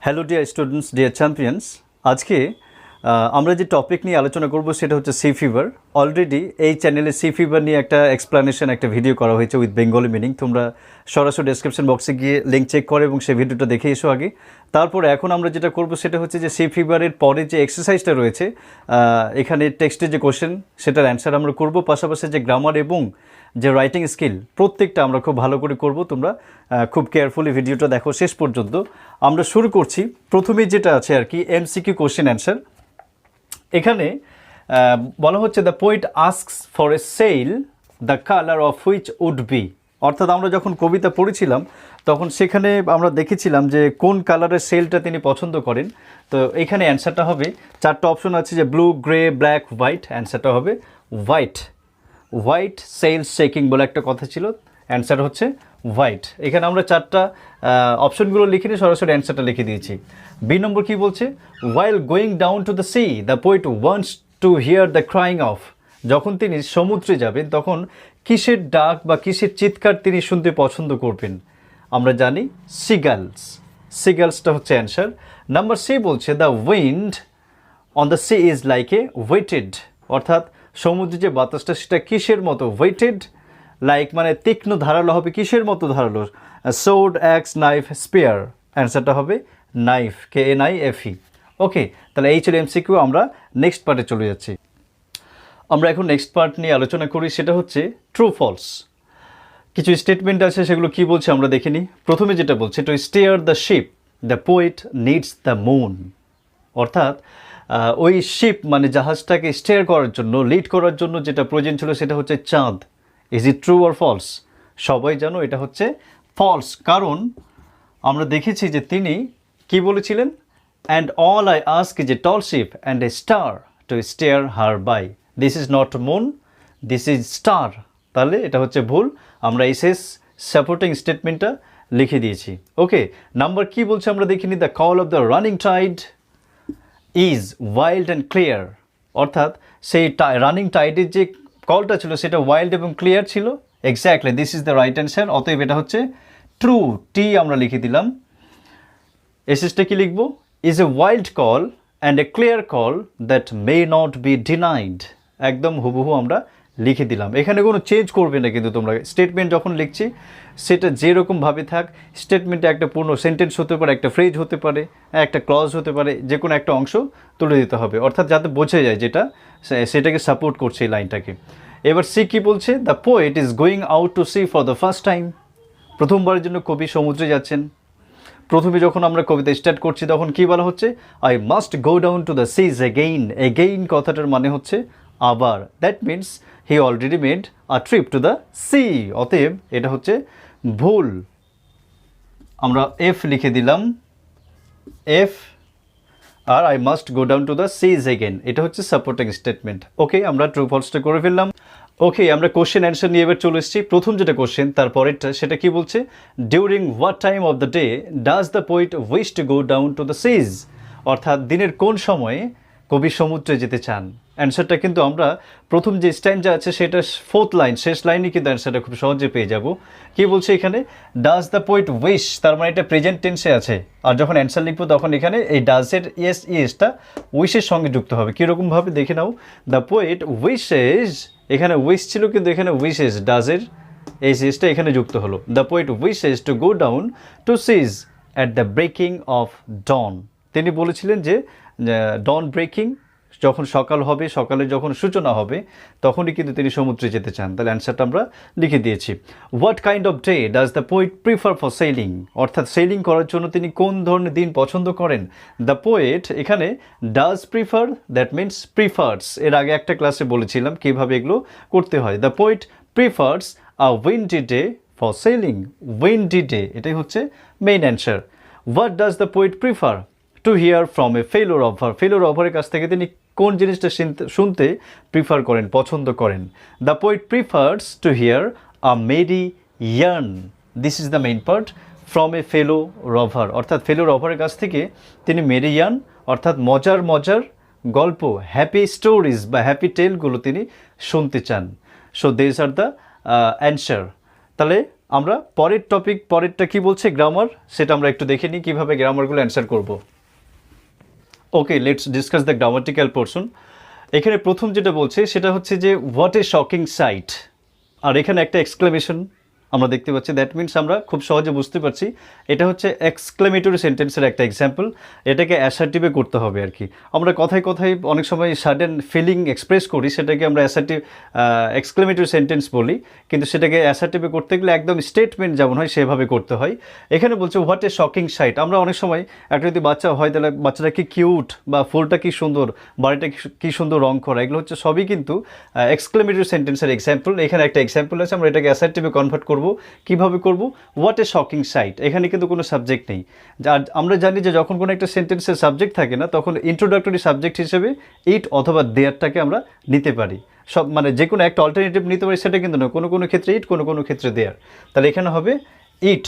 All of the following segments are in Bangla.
Hello dear students, dear champions. আজকে আমরা যে টপিক নিয়ে আলোচনা করব সেটা হচ্ছে সি ফিভার। অলরেডি এই চ্যানেলে সি ফিভার নিয়ে একটা এক্সপ্লানেশন, একটা ভিডিও করা হয়েছে উইথ বেঙ্গলি মিনিং। তোমরা সরাসরি ডেসক্রিপশন বক্সে গিয়ে লিঙ্ক চেক করো এবং সেই ভিডিওটা দেখে এসো আগে। তারপরে এখন আমরা যেটা করব সেটা হচ্ছে যে সি ফিভারের পরে যে এক্সারসাইজটা রয়েছে, এখানে টেক্সটে যে কোশ্চেন সেটার অ্যান্সার আমরা করব, পাশাপাশি যে গ্রামার এবং যে রাইটিং স্কিল প্রত্যেকটা আমরা খুব ভালো করে করব। তোমরা খুব কেয়ারফুলি ভিডিওটা দেখো শেষ পর্যন্ত। আমরা শুরু করছি প্রথমেই যেটা আছে আর কি, এমসিকিউ কোশ্চেন অ্যান্সার। এখানে বলা হচ্ছে the poet asks for a sail, the colour of which would be. অর্থাৎ আমরা যখন কবিতা পড়েছিলাম তখন সেখানে আমরা দেখেছিলাম যে কোন কালারের সেলটা তিনি পছন্দ করেন। তো এখানে অ্যান্সারটা হবে, চারটা অপশন আছে যে ব্লু, গ্রে, ব্ল্যাক, হোয়াইট। অ্যান্সারটা হবে হোয়াইট। হোয়াইট সেলস শেকিং বলে একটা কথা ছিল, অ্যান্সার হচ্ছে হোয়াইট। এখানে আমরা চারটা অপশনগুলো লিখে নিয়ে সরাসরি অ্যান্সারটা লিখে দিয়েছি। বি নম্বর কী বলছে, ওয়াইল going down to the C the poet wants to here the crying of. যখন তিনি সমুদ্রে যাবেন তখন কিসের ডাক বা কিসের চিৎকার তিনি শুনতে পছন্দ করবেন? আমরা জানি সিগালস। সিগালসটা হচ্ছে অ্যান্সার। নাম্বার সি বলছে the wind on the sea is like a whetted. অর্থাৎ সমুদ্রে যে বাতাসটা সেটা কিসের মতো? ওয়েটেড, লাইক মানে তীক্ষ্ণ, ধারালো হবে। কিসের মতো ধারালো? Sword, axe, knife, spear. অ্যান্সারটা হবে নাইফ, KNIFE। ওকে, তাহলে এই ছিল এমসিকিউ। আমরা নেক্সট পার্টে চলে যাচ্ছি। আমরা এখন নেক্সট পার্ট নিয়ে আলোচনা করি, সেটা হচ্ছে ট্রু ফলস। কিছু স্টেটমেন্ট আছে, সেগুলো কি বলছে আমরা দেখে নিই। প্রথমে যেটা বলছে, two stair the ship the poet needs the moon. অর্থাৎ ওই শিপ মানে জাহাজটাকে স্টিয়ার করার জন্য, লিড করার জন্য যেটা প্রয়োজন ছিল সেটা হচ্ছে চাঁদ। Is it true or false? সবাই জানো এটা হচ্ছে ফলস। কারণ আমরা দেখেছি যে তিনি কি বলেছিলেন, and all I ask is a tall ship and a star to steer her by. This is not moon, this is star. তাহলে এটা হচ্ছে ভুল। আমরা এই শেষ সাপোর্টিং স্টেটমেন্টটা লিখে দিয়েছি। ওকে, নাম্বার কি বলছে আমরা দেখিনি, the call of the running tide is wild and clear. অর্থাৎ সেই রানিং টাইডের যে কলটা ছিল সেটা ওয়াইল্ড এবং ক্লিয়ার ছিল। Exactly, this is the right answer. অতএব এটা হচ্ছে ট্রু। টি আমরা লিখে দিলাম। এসএসটা কি লিখব? Is a wild call and a clear call that may not be denied. একদম হুবহু আমরা লিখে দিলাম। এখানে কোনো চেঞ্জ করবে না কিন্তু তোমরা। স্টেটমেন্ট যখন লিখছি সেটা যেরকমভাবে থাক, স্টেটমেন্টে একটা পূর্ণ সেন্টেন্স হতে পারে, একটা ফ্রেজ হতে পারে, একটা ক্লজ হতে পারে, যে কোনো একটা অংশ তুলে দিতে হবে। অর্থাৎ যাতে বোঝা যায় যেটা সেটাকে সাপোর্ট করছে এই লাইনটাকে। এবার সি কি বলছে, the poet is going out to sea for the first time. প্রথমবারের জন্য কবি সমুদ্রে যাচ্ছেন। প্রথমে যখন আমরা কবিতা স্টার্ট করছি তখন কি বলা হচ্ছে, I must go down to the seas again. Again কথাটার মানে হচ্ছে আবার। That means he already made a trip to the sea. অতএব এটা হচ্ছে ভুল। আমরা এফ লিখে দিলাম, এফ। আর I must go down to the seas again, এটা হচ্ছে সাপোর্টিং স্টেটমেন্ট। ওকে, আমরা ট্রু ফলসটা করে ফেললাম। ওকে, আমরা কোশ্চেন অ্যান্সার নিয়ে এবার চলে এসেছি। প্রথম যেটা কোশ্চেন তার পরেরটা সেটা কি বলছে, during what time of the day does the poet wish to go down to the seas. অর্থাৎ দিনের কোন সময়ে কবি সমুদ্রে যেতে চান। অ্যান্সারটা কিন্তু আমরা প্রথম যে স্ট্যান্ডা আছে সেটা ফোর্থ লাইন, শেষ লাইনে কিন্তু অ্যান্সারটা খুব সহজে পেয়ে যাব। কি বলছে এখানে, ডাজ দ্য পোয়েট উইশ, তার মানে এটা প্রেজেন্ট টেন্সে আছে। আর যখন অ্যান্সার লিখবো তখন এখানে এই ডাজের ইয়েসটা উইশের সঙ্গে যুক্ত হবে। কীরকমভাবে দেখে নাও, দ্য পোয়েট উইশেস, এখানে উইশ ছিল কিন্তু এখানে উইশেস, ডাজের এই সিজটা এখানে যুক্ত হলো। The poet wishes to go down to seas at the breaking of dawn. তিনি বলেছিলেন যে ডন ব্রেকিং, যখন সকাল হবে, সকালে যখন সূচনা হবে তখনই কিন্তু তিনি সমুদ্রে যেতে চান। তাহলে অ্যান্সারটা আমরা লিখে দিয়েছি। What kind of day does the poet prefer for sailing. অর্থাৎ সেলিং করার জন্য তিনি কোন ধরনের দিন পছন্দ করেন। দ্য পোয়েট এখানে does prefer, that means prefers. এর আগে একটা ক্লাসে বলেছিলাম কীভাবে এগুলো করতে হয়। The poet prefers a windy day for sailing. Windy day, এটাই হচ্ছে main answer. What does the poet prefer to hear from a fellow rover. ফেলোর অফারের কাছ থেকে তিনি কোন জিনিসটা শুনতে প্রিফার করেন, পছন্দ করেন। The poet prefers to here a Mary yarn. This is the main part, from a ফেলো রভার। অর্থাৎ ফেলো রভারের কাছ থেকে তিনি মেরি ইয়ার্ন অর্থাৎ মজার মজার গল্প, হ্যাপি স্টোরিজ বা হ্যাপি টেলগুলো তিনি শুনতে চান। So this are the answer. তাহলে আমরা পরের টপিক, পরেরটা কি বলছে গ্রামার, সেটা আমরা একটু দেখে নিই কীভাবে গ্রামারগুলো অ্যান্সার করব। Okay, let's discuss the grammatical portion. এখানে প্রথম যেটা বলছে সেটা হচ্ছে যে হোয়াট এ শকিং সাইট, আর এখানে একটা এক্সক্লেমেশন আমরা দেখতে পাচ্ছি। দ্যাট মিনস আমরা খুব সহজে বুঝতে পারছি এটা হচ্ছে এক্সক্লেমেটরি সেন্টেন্সের একটা এক্সাম্পল। এটাকে অ্যাসার্টিভে করতে হবে আর কি। আমরা কথায় কথায় অনেক সময় সাডেন ফিলিং এক্সপ্রেস করি, সেটাকে আমরা অ্যাসার্টিভ এক্সক্লেমেটরি সেন্টেন্স বলি, কিন্তু সেটাকে অ্যাসার্টিভে করতে গেলে একদম স্টেটমেন্ট যেমন হয় সেভাবে করতে হয়। এখানে বলছে হোয়াট এ শকিং সাইট। আমরা অনেক সময় একটা যদি বাচ্চা হয় তাহলে বাচ্চাটা কি কিউট, বা ফুলটা কি সুন্দর, বাড়িটা কি সুন্দর রং করা, এগুলো হচ্ছে সবই কিন্তু এক্সক্লেমেটরি সেন্টেন্সের এক্সাম্পল। এখানে একটা এক্সাম্পল আছে, আমরা এটাকে অ্যাসার্টিভে কনভার্ট করব। কিভাবে করব? হোয়াট এ শকিং সাইট, এখানে কিন্তু কোনো সাবজেক্ট নেই। আমরা জানি যে যখন কোনো একটা সেন্টেন্সের সাবজেক্ট থাকে না, তখন ইন্ট্রোডাক্টরি সাবজেক্ট হিসেবে ইট অথবা দেয়ারটাকে আমরা নিতে পারি। সব মানে যে কোনো একটা অল্টারনেটিভ নিতে পারি, সেটা কিন্তু নয়। কোনো কোনো ক্ষেত্রে ইট, কোনো কোনো ক্ষেত্রে দেয়ার। তাহলে এখানে হবে it.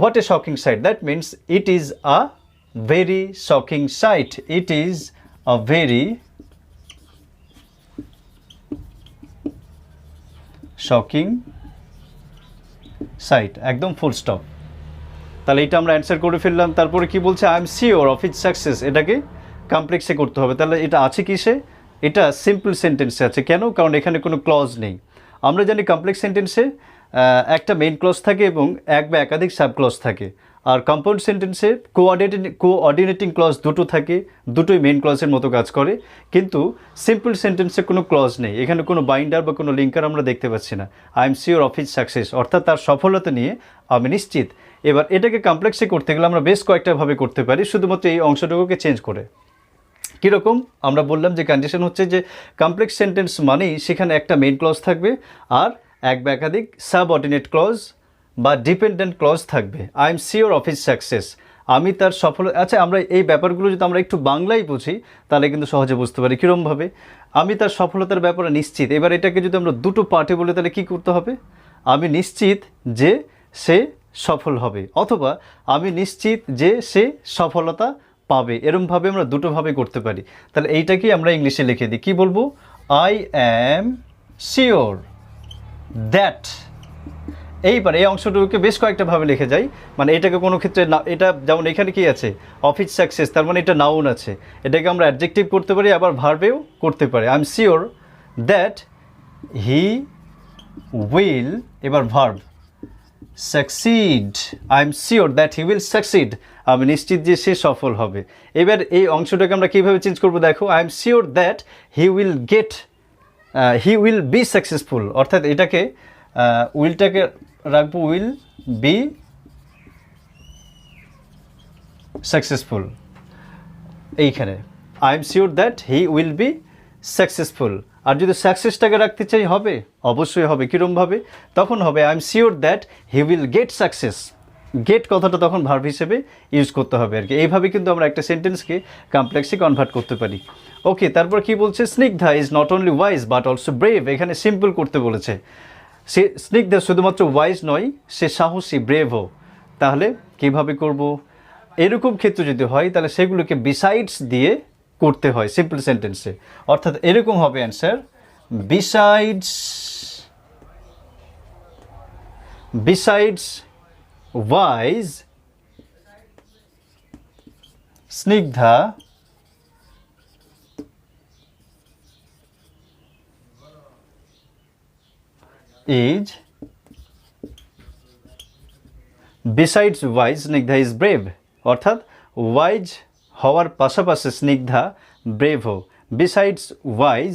What a shocking sight, that means it is a very shocking sight. It is a very shocking sight, একদম ফুল স্টপ। তাহলে এটা আমরা অ্যান্সার করে ফেললাম। তারপরে কি বলছে? I am sure of its success, এটাকে কমপ্লেক্সে করতে হবে। তাহলে এটা আছে কিসে? এটা সিম্পল সেন্টেন্সে আছে। কেন? কারণ এখানে কোনো ক্লজ নেই। আমরা জানি কমপ্লেক্স সেন্টেন্সে একটা মেইন ক্লজ থাকে এবং এক বা একাধিক সাব ক্লজ থাকে। আর কম্পাউন্ড সেন্টেন্সে কোঅর্ডিনেটিং ক্লজ দুটো থাকে, দুটোই মেইন ক্লজের মতো কাজ করে। কিন্তু সিম্পল সেন্টেন্সে কোনো ক্লজ নেই, এখানে কোনো বাইন্ডার বা কোনো লিঙ্কার আমরা দেখতে পাচ্ছি না। I am sure of its success, অর্থাৎ তার সফলতা নিয়ে আমি নিশ্চিত। এবার এটাকে কমপ্লেক্সে করতে গেলে আমরা বেশ কয়েকটাভাবে করতে পারি, শুধুমাত্র এই অংশটুকুকে চেঞ্জ করে। কীরকম? আমরা বললাম যে কন্ডিশন হচ্ছে যে কমপ্লেক্স সেন্টেন্স মানেই সেখানে একটা মেইন ক্লজ থাকবে আর এক বা একাধিক সাবঅর্ডিনেট ক্লজ বা ডিপেন্ডেন্ট ক্লজ থাকবে। I am sure of his success, আমি তার আচ্ছা, আমরা এই ব্যাপারগুলো যদি আমরা একটু বাংলায় বুঝি তাহলে কিন্তু সহজে বুঝতে পারি। কীরকমভাবে? আমি তার সফলতার ব্যাপারে নিশ্চিত। এবার এটাকে যদি আমরা দুটো পার্টে বলি তাহলে কী করতে হবে? আমি নিশ্চিত যে সে সফল হবে, অথবা আমি নিশ্চিত যে সে সফলতা পাবে। এরমভাবে আমরা দুটোভাবে করতে পারি। তাহলে এইটাকেই আমরা ইংলিশে লিখে দিই। কী বলবো? I am sure that. এইবার এই অংশটুকুকে বেশ কয়েকটাভাবে লিখে যাই। মানে এটাকে কোনো ক্ষেত্রে না, এটা যেমন এখানে কি আছে? অফিস সাকসেস, তার মানে এটা নাউন আছে। এটাকে আমরা অ্যাডজেক্টিভ করতে পারি, আবার ভার্বেও করতে পারি। I am sure that he will, এবার verb, succeed. I am sure that he will succeed, আমি নিশ্চিত যে সে সফল হবে। এবার এই অংশটাকে আমরা কীভাবে চেঞ্জ করবো? দেখো, I am sure that he will be successful, অর্থাৎ এটাকে উইলটাকে রাখবো উইল বি সাকসেসফুল। এইখানে I am sure that he will be successful. আর যদি সাকসেসটাকে রাখতে চাই, হবে? অবশ্যই হবে। কীরকমভাবে? তখন হবে I am sure that he will get success. Get কথাটা তখন ভার্ব হিসেবে ইউজ করতে হবে আর কি। এইভাবে কিন্তু আমরা একটা সেন্টেন্সকে কমপ্লেক্সে কনভার্ট করতে পারি। ওকে, তারপর কি বলছে? Snigdha is not only wise but also brave. এখানে সিম্পল করতে বলেছে। সে স্নিগ্ধা শুধুমাত্র ওয়াইজ নয়, সে সাহসী, ব্রেভও। তাহলে কিভাবে করব? এরকম ক্ষেত্রে যদি হয় তাহলে সেগুলোকে বিসাইডস দিয়ে করতে হয় সিম্পল সেন্টেন্সে। অর্থাৎ এরকম হবে answer, besides wise Snigdha is besides wise Snigdha is brave, অর্থাৎ ওয়াইজ হওয়ার পাশাপাশি স্নিগ্ধা ব্রেভ হো। Besides wise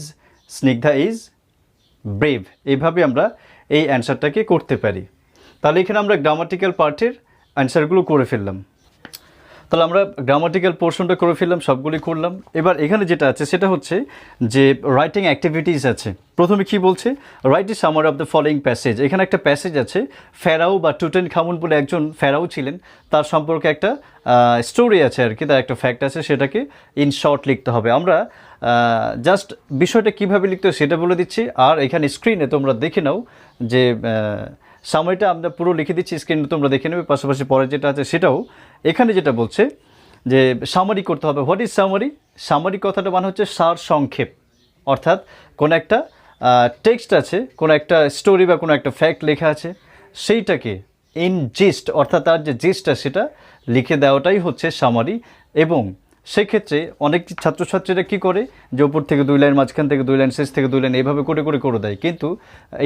Snigdha is brave. এইভাবে আমরা এই অ্যান্সারটাকে করতে পারি। তাহলে এখানে আমরা গ্রামাটিক্যাল পার্টের অ্যান্সারগুলো করে ফেললাম। তাহলে আমরা গ্রামাটিক্যাল পোর্শনটা করে ফেললাম, সবগুলি করলাম। এবার এখানে যেটা আছে সেটা হচ্ছে যে রাইটিং অ্যাক্টিভিটিস আছে। প্রথমে কি বলছে? Write a summary of the following passage. এখানে একটা প্যাসেজ আছে, ফেরাও বা টুটেনখামুন বলে একজন ফেরাও ছিলেন, তার সম্পর্কে একটা স্টোরি আছে আর কি, তার একটা ফ্যাক্ট আছে, সেটাকে ইন শর্ট লিখতে হবে। আমরা জাস্ট বিষয়টা কীভাবে লিখতে হয় সেটা বলে দিচ্ছি। আর এখানে স্ক্রিনে তোমরা দেখে নাও যে সামারিটা আমরা পুরো লিখে দিচ্ছি, স্ক্রিনে তোমরা দেখে নেবে। পাশাপাশি পরে যেটা আছে সেটাও এখানে যেটা বলছে যে সামারি করতে হবে। What is summary? সামারি কথাটা মানে হচ্ছে সার সংক্ষেপ। অর্থাৎ কোনো একটা টেক্সট আছে, কোনো একটা স্টোরি বা কোনো একটা ফ্যাক্ট লেখা আছে, সেইটাকে ইন জিস্ট অর্থাৎ তার যে জিস্টটা সেটা লিখে দেওয়াটাই হচ্ছে সামারি। এবং সেক্ষেত্রে অনেক ছাত্রছাত্রীরা কী করে যে ওপর থেকে 2 লাইন, মাঝখান থেকে 2 লাইন, শেষ থেকে 2 লাইন এইভাবে করে দেয়, কিন্তু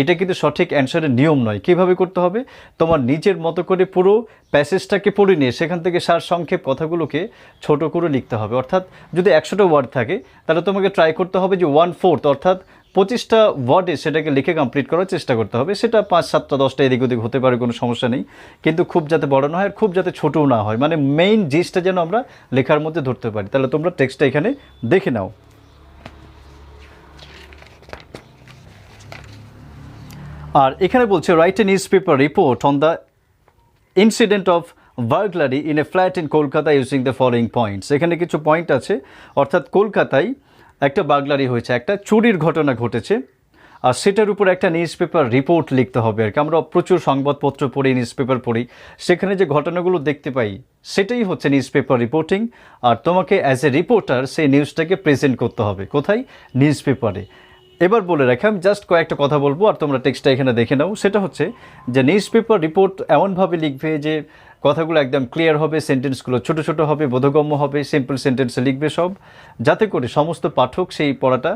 এটা কিন্তু সঠিক অ্যান্সারের নিয়ম নয়। কীভাবে করতে হবে, তোমার নিজের মতো করে পুরো প্যাসেজটাকে পড়ে নিয়ে সেখান থেকে সারসংক্ষেপ কথাগুলোকে ছোট করে লিখতে হবে। অর্থাৎ যদি 100টা ওয়ার্ড থাকে তাহলে তোমাকে ট্রাই করতে হবে যে 1/4 অর্থাৎ 25টা ওয়ার্ডে সেটাকে লিখে কমপ্লিট করার চেষ্টা করতে হবে। সেটা 5, 7টা, 10টা এদিক ওদিক হতে পারে, কোনো সমস্যা নেই, কিন্তু খুব যাতে বড় না হয় আর খুব যাতে ছোটও না হয়, মানে মেইন জিনিসটা যেন আমরা লেখার মধ্যে ধরতে পারি। তাহলে তোমরা টেক্সটটা এখানে দেখে নাও। আর এখানে বলছে write a news paper report on the incident of burglary in a flat in Kolkata using the following points. এখানে কিছু পয়েন্ট আছে, অর্থাৎ কলকাতায় একটা বার্গলারি হয়েছে, একটা চুরির ঘটনা ঘটেছে, আর সেটার উপর একটা নিউজ পেপার রিপোর্ট লিখতে হবে আর কি। আমরা প্রচুর সংবাদপত্র পড়ি, নিউজ পেপার পড়ি, সেখানে যে ঘটনাগুলো দেখতে পাই সেটাই হচ্ছে নিউজ পেপার রিপোর্টিং। আর তোমাকে অ্যাজ এ রিপোর্টার সেই নিউজটাকে প্রেজেন্ট করতে হবে কোথায়, নিউজ পেপারে। এবার বলে রাখি, আমি জাস্ট কয়েকটা কথা বলবো আর তোমরা টেক্সটটা এখানে দেখে নাও। সেটা হচ্ছে যে নিউজ পেপার রিপোর্ট এমনভাবে লিখবে যে কথাগুলো একদম ক্লিয়ার হবে, সেন্টেন্সগুলো ছোট ছোট হবে, বোধগম্য হবে, সিম্পল সেন্টেন্সে লিখবে সব, যাতে করে সমস্ত পাঠক সেই পড়াটা,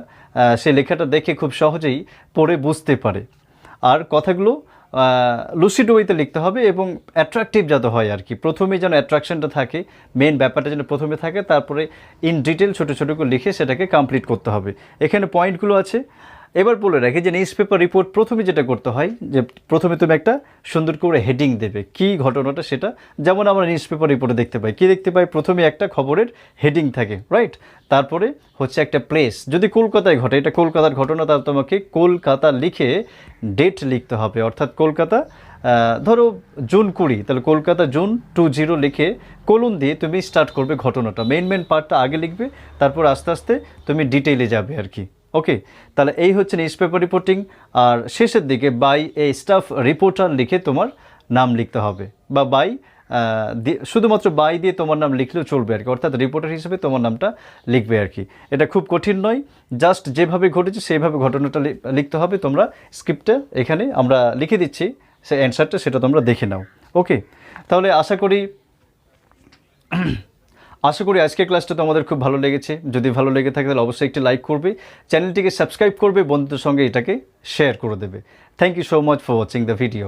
সেই লেখাটা দেখে খুব সহজেই পড়ে বুঝতে পারে। আর কথাগুলো লুসিড ওয়েতে লিখতে হবে এবং অ্যাট্রাকটিভ যাতে হয় আর কি। প্রথমে যেন অ্যাট্রাকশনটা থাকে, মেন ব্যাপারটা যেন প্রথমে থাকে, তারপরে ইন ডিটেল ছোটো ছোটো করে লিখে সেটাকে কমপ্লিট করতে হবে। এখানে পয়েন্টগুলো আছে। এবার বলে রাখি যে নিউজ পেপার রিপোর্ট প্রথমে যেটা করতে হয় যে প্রথমে তুমি একটা সুন্দর করে হেডিং দেবে, কি ঘটনাটা সেটা। যেমন আমরা নিউজ পেপার রিপোর্টে দেখতে পাই, কি দেখতে পাই, প্রথমে একটা খবরের হেডিং থাকে, রাইট, তারপরে হচ্ছে একটা প্লেস। যদি কলকাতায় ঘটে, এটা কলকাতার ঘটনা, তাহলে তোমাকে কলকাতা লিখে ডেট লিখতে হবে, অর্থাৎ কলকাতা ধরো জুন 20, তাহলে কলকাতা জুন 20 লিখে কোলন দিয়ে তুমি স্টার্ট করবে ঘটনাটা। মেন পার্টটা আগে লিখবে, তারপর আস্তে আস্তে তুমি ডিটেইলে যাবে আর কি। ওকে, তাহলে এই হচ্ছে নিউজ পেপার রিপোর্টিং। আর শেষের দিকে বাই এ স্টাফ রিপোর্টার লিখে তোমার নাম লিখতে হবে, বা বাই শুধুমাত্র বাই দিয়ে তোমার নাম লিখলেও চলবে আর কি, অর্থাৎ রিপোর্টার হিসেবে তোমার নামটা লিখবে আর কি। এটা খুব কঠিন নয়, জাস্ট যেভাবে ঘটেছে সেইভাবে ঘটনাটা লিখতে হবে। তোমরা স্ক্রিপ্টটা এখানে আমরা লিখে দিচ্ছি, সেই অ্যান্সারটা সেটা তোমরা দেখে নাও। ওকে, তাহলে আশা করি আজকের ক্লাসটা তোমাদের খুব ভালো লেগেছে। যদি ভালো লেগে থাকে তাহলে অবশ্যই একটি লাইক করবে, চ্যানেলটিকে সাবস্ক্রাইব করবে, বন্ধুদের সঙ্গে এটাকে শেয়ার করে দেবে। Thank you so much for watching the video.